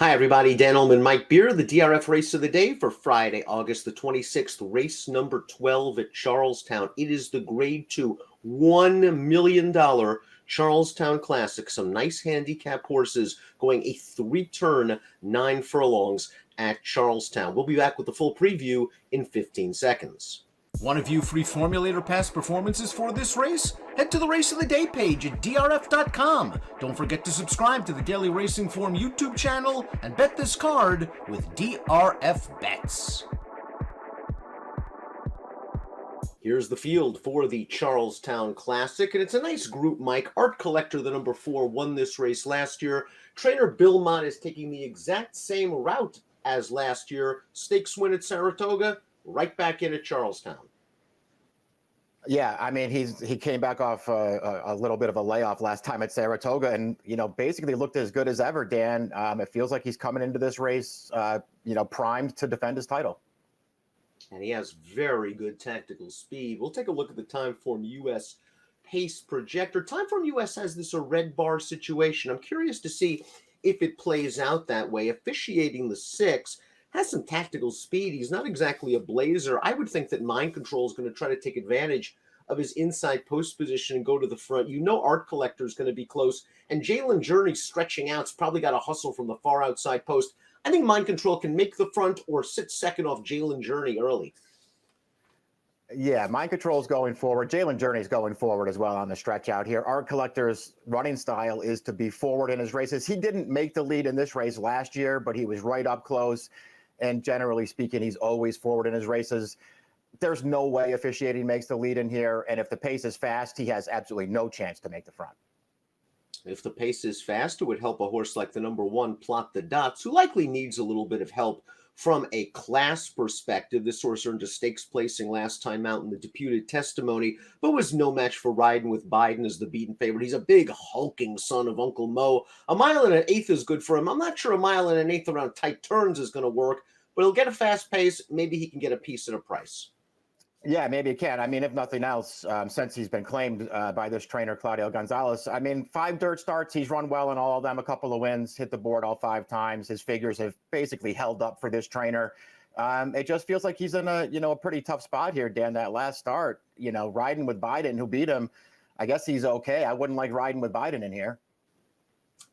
Hi, everybody. Dan Illman, Mike Beer, the DRF race of the day for Friday, August the 26th, race number 12 at Charlestown. It is the Grade 2 $1 million Charlestown Classic. Some nice handicap horses going a three-turn, 9 furlongs at Charlestown. We'll be back with the full preview in 15 seconds. Want to view free Formulator past performances for this race? Head to the Race of the Day page at DRF.com. Don't forget to subscribe to the Daily Racing Form YouTube channel and bet this card with DRF Bets. Here's the field for the Charlestown Classic, and it's a nice group, Mike. Art Collector, the number 4, won this race last year. Trainer Illman is taking the exact same route as last year. Stakes win at Saratoga, right back in at Charlestown. Yeah, I mean, he came back off a little bit of a layoff last time at Saratoga, and basically looked as good as ever. Dan, it feels like he's coming into this race, primed to defend his title. And he has very good tactical speed. We'll take a look at the Timeform US pace projector. Timeform US has this a red bar situation. I'm curious to see if it plays out that way. Officiating the 6 has some tactical speed. He's not exactly a blazer. I would think that Mind Control is going to try to take advantage of his inside post position and go to the front. Art Collector is going to be close, and Jalen Journey stretching out. It's probably got a hustle from the far outside post. I think Mind Control can make the front or sit second off Jalen Journey early. Yeah, Mind Control's going forward. Jalen Journey's going forward as well on the stretch out here. Art Collector's running style is to be forward in his races. He didn't make the lead in this race last year, but he was right up close. And generally speaking, he's always forward in his races. There's no way officiating makes the lead in here. And if the pace is fast, he has absolutely no chance to make the front. If the pace is fast, it would help a horse like the number 1, Plot the Dots, who likely needs a little bit of help from a class perspective. This horse earned a stakes placing last time out in the deputed testimony, but was no match for Riding with Biden as the beaten favorite. He's a big, hulking son of Uncle Mo. A mile and an eighth is good for him. I'm not sure a mile and an eighth around tight turns is going to work, but he'll get a fast pace. Maybe he can get a piece at a price. Yeah, maybe it can. I mean, if nothing else, since he's been claimed by this trainer, Claudio Gonzalez, 5 dirt starts. He's run well in all of them, a couple of wins, hit the board all 5 times. His figures have basically held up for this trainer. It just feels like he's in a pretty tough spot here, Dan. That last start, Riding with Biden, who beat him, I guess he's okay. I wouldn't like Riding with Biden in here.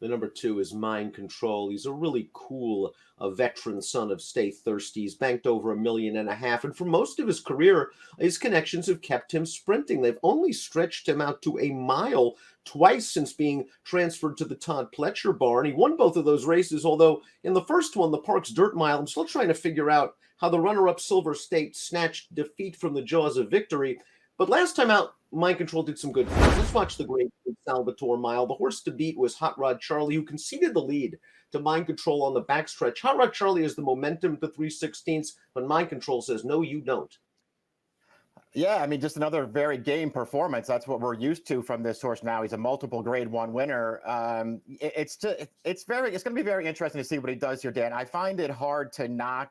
The number 2 is Mind Control. He's a really cool veteran son of Stay Thirsty. He's banked over $1.5 million. And for most of his career, his connections have kept him sprinting. They've only stretched him out to a mile twice since being transferred to the Todd Pletcher barn. He won both of those races, although in the first one, the Parks Dirt Mile, I'm still trying to figure out how the runner-up Silver State snatched defeat from the jaws of victory. But last time out, Mind Control did some good things. Let's watch the great Salvatore Mile. The horse to beat was Hot Rod Charlie, who conceded the lead to Mind Control on the backstretch. Hot Rod Charlie has the momentum to 3/16, but Mind Control says, no, you don't. Yeah, I mean, just another very game performance. That's what we're used to from this horse now. He's a multiple Grade 1 winner. It's going to be very interesting to see what he does here, Dan. I find it hard to knock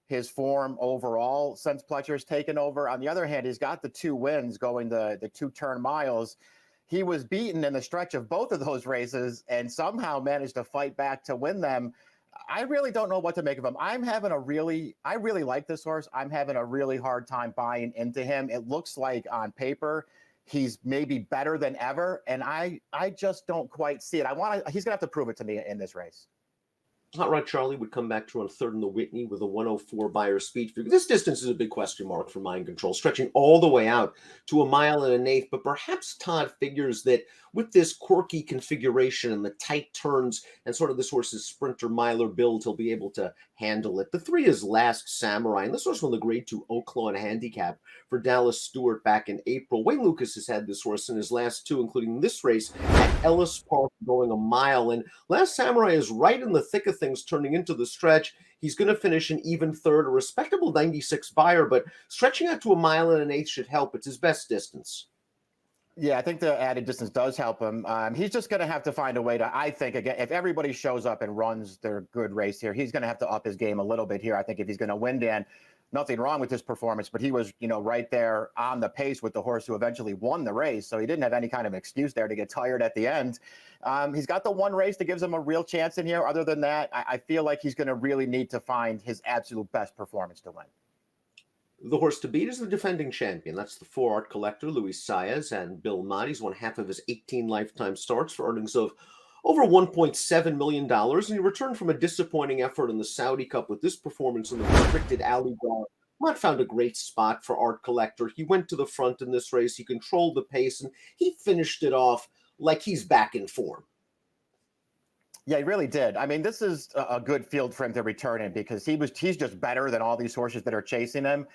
his form overall since Pletcher's taken over. On the other hand, he's got the 2 wins going the 2-turn miles. He was beaten in the stretch of both of those races and somehow managed to fight back to win them. I really don't know what to make of him. I really like this horse. I'm having a really hard time buying into him. It looks like on paper he's maybe better than ever, and I just don't quite see it. He's gonna have to prove it to me in this race. Hot Rod Charlie would come back to run third in the Whitney with a 104 Beyer speed figure. This distance is a big question mark for Mind Control, stretching all the way out to a mile and an eighth. But perhaps Todd figures that with this quirky configuration and the tight turns and sort of this horse's sprinter miler build, he'll be able to handle it. The 3 is Last Samurai, and this horse won the Grade 2 Oaklawn Handicap for Dallas Stewart back in April. Wayne Lucas has had this horse in his last 2, including this race at Ellis Park, going a mile. And Last Samurai is right in the thick of things turning into the stretch. He's going to finish an even third, a respectable 96 Beyer, but stretching out to a mile and an eighth should help. It's his best distance. Yeah, I think the added distance does help him. He's just going to have to find a way to, I think, again, if everybody shows up and runs their good race here, he's going to have to up his game a little bit here. I think if he's going to win, Dan. nothing wrong with his performance, but he was, right there on the pace with the horse who eventually won the race. So he didn't have any kind of excuse there to get tired at the end. He's got the one race that gives him a real chance in here. Other than that, I feel like he's going to really need to find his absolute best performance to win. The horse to beat is the defending champion. That's the 4 Art Collector, Luis Saez, and Bill Mott. He's won half of his 18 lifetime starts for earnings of over $1.7 million, and he returned from a disappointing effort in the Saudi Cup with this performance in the restricted alley bar. Mott found a great spot for Art Collector. He went to the front in this race. He controlled the pace, and he finished it off like he's back in form. Yeah, he really did. I mean, this is a good field for him to return in because he's just better than all these horses that are chasing him.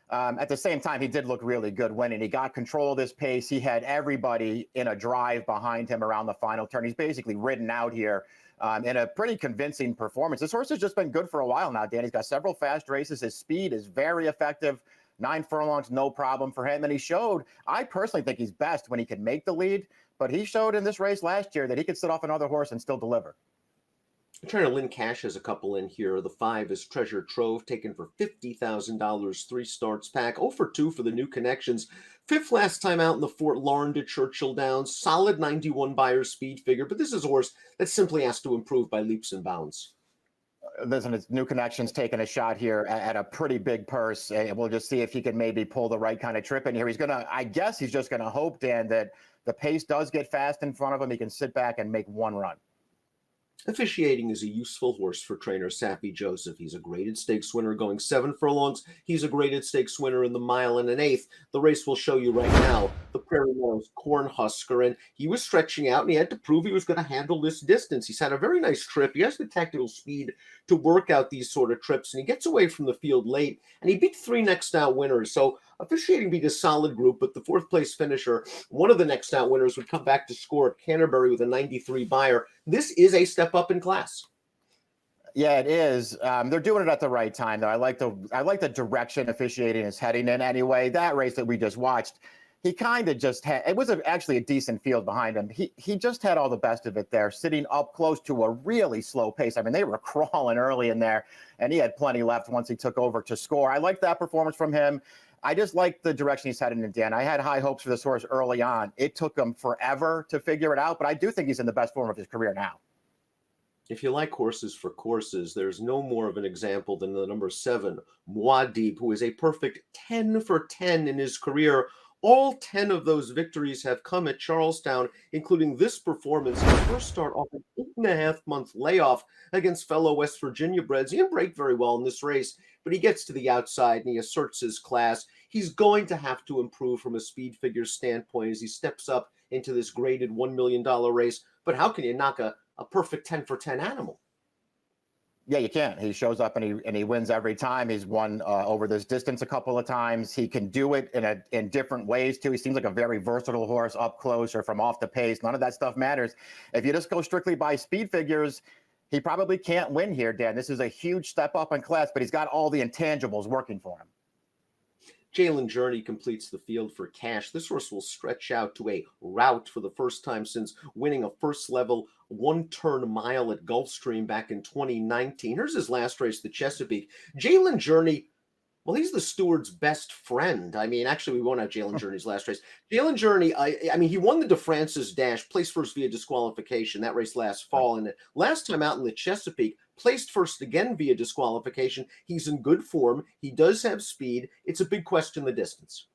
At the same time, he did look really good winning. He got control of this pace. He had everybody in a drive behind him around the final turn. He's basically ridden out here in a pretty convincing performance. This horse has just been good for a while now, Dan. He's got several fast races. His speed is very effective. 9 furlongs, no problem for him. And he showed, I personally think he's best when he can make the lead, but he showed in this race last year that he could sit off another horse and still deliver. Trainer Lynn Cash has a couple in here. The 5 is Treasure Trove, taken for $50,000, 3 starts pack. 0 for 2 for the new connections. 5th last time out in the Fort Lauren to Churchill Downs. Solid 91 buyer speed figure, but this is a horse that simply has to improve by leaps and bounds. Listen, it's new connections taking a shot here at a pretty big purse. And we'll just see if he can maybe pull the right kind of trip in here. I guess he's just going to hope, Dan, that the pace does get fast in front of him. He can sit back and make one run. Officiating is a useful horse for trainer Sappy Joseph. He's a graded stakes winner going 7 furlongs. He's a graded stakes winner in the 1 1/8. The race will show you right now the Prairie Wars Cornhusker, and he was stretching out and he had to prove he was going to handle this distance. He's had a very nice trip. He has the tactical speed to work out these sort of trips, and he gets away from the field late, and he beat 3 next out winners. So officiating beat a solid group, but the 4th place finisher, one of the next out winners, would come back to score at Canterbury with a 93 buyer. This is a step up in class. Yeah, it is. They're doing it at the right time, though. I like the direction officiating is heading in anyway. That race that we just watched, he kind of just had, it was actually a decent field behind him. He just had all the best of it there, sitting up close to a really slow pace. I mean, they were crawling early in there, and he had plenty left once he took over to score. I like that performance from him. I just like the direction he's heading in, Dan. I had high hopes for this horse early on. It took him forever to figure it out, but I do think he's in the best form of his career now. If you like horses for courses, there's no more of an example than the number 7, Muad'Dib, who is a perfect 10 for 10 in his career. All 10 of those victories have come at Charlestown, including this performance. His first start off an 8.5-month layoff against fellow West Virginia breds. He didn't break very well in this race, but he gets to the outside and he asserts his class. He's going to have to improve from a speed figure standpoint as he steps up into this graded $1 million race. But how can you knock a perfect 10 for 10 animal? Yeah, you can't. He shows up and he wins every time. He's won over this distance a couple of times. He can do it in different ways too. He seems like a very versatile horse up close or from off the pace. None of that stuff matters. If you just go strictly by speed figures, he probably can't win here, Dan. This is a huge step up in class, but he's got all the intangibles working for him. Jalen Journey completes the field for Cash. This horse will stretch out to a rout for the first time since winning a first level 1-turn mile at Gulfstream back in 2019. Here's his last race, the Chesapeake. Jalen Journey, well, he's the steward's best friend. I mean, actually, we won't have Jalen Journey's last race. Jalen Journey, I mean, he won the DeFrancis Dash, placed first via disqualification. That race last fall. And last time out in the Chesapeake, placed first again via disqualification. He's in good form. He does have speed. It's a big question, the distance.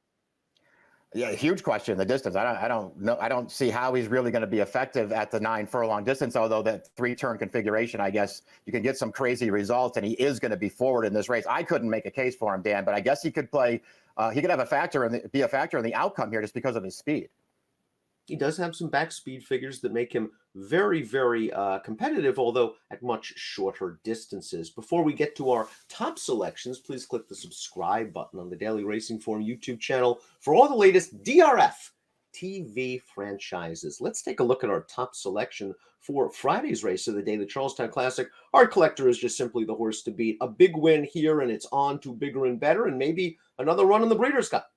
Yeah, huge question, the distance. I don't know. I don't see how he's really going to be effective at the 9 furlong distance, although that 3-turn configuration, I guess you can get some crazy results, and he is going to be forward in this race. I couldn't make a case for him, Dan, but I guess he could play. He could have be a factor in the outcome here just because of his speed. He does have some back speed figures that make him very, very competitive, although at much shorter distances. Before we get to our top selections, please click the subscribe button on the Daily Racing Form YouTube channel for all the latest DRFTV franchises. Let's take a look at our top selection for Friday's race of the day, the Charlestown Classic. Art Collector is just simply the horse to beat. A big win here, and it's on to bigger and better, and maybe another run in the Breeders' Cup.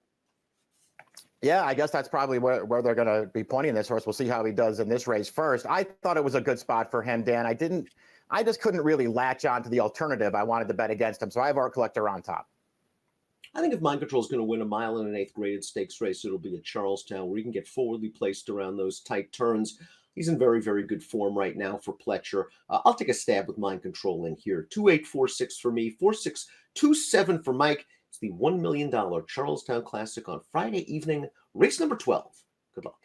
Yeah, I guess that's probably where they're going to be pointing this horse. We'll see how he does in this race first. I thought it was a good spot for him, Dan. I just couldn't really latch on to the alternative. I wanted to bet against him, so I have Art Collector on top. I think if Mind Control is going to win a mile and an eighth graded stakes race, it'll be at Charlestown, where he can get forwardly placed around those tight turns. He's in very, very good form right now for Pletcher. I'll take a stab with Mind Control in here. 2846 for me, 4627 for Mike. It's the $1 million Charlestown Classic on Friday evening, race number 12. Good luck.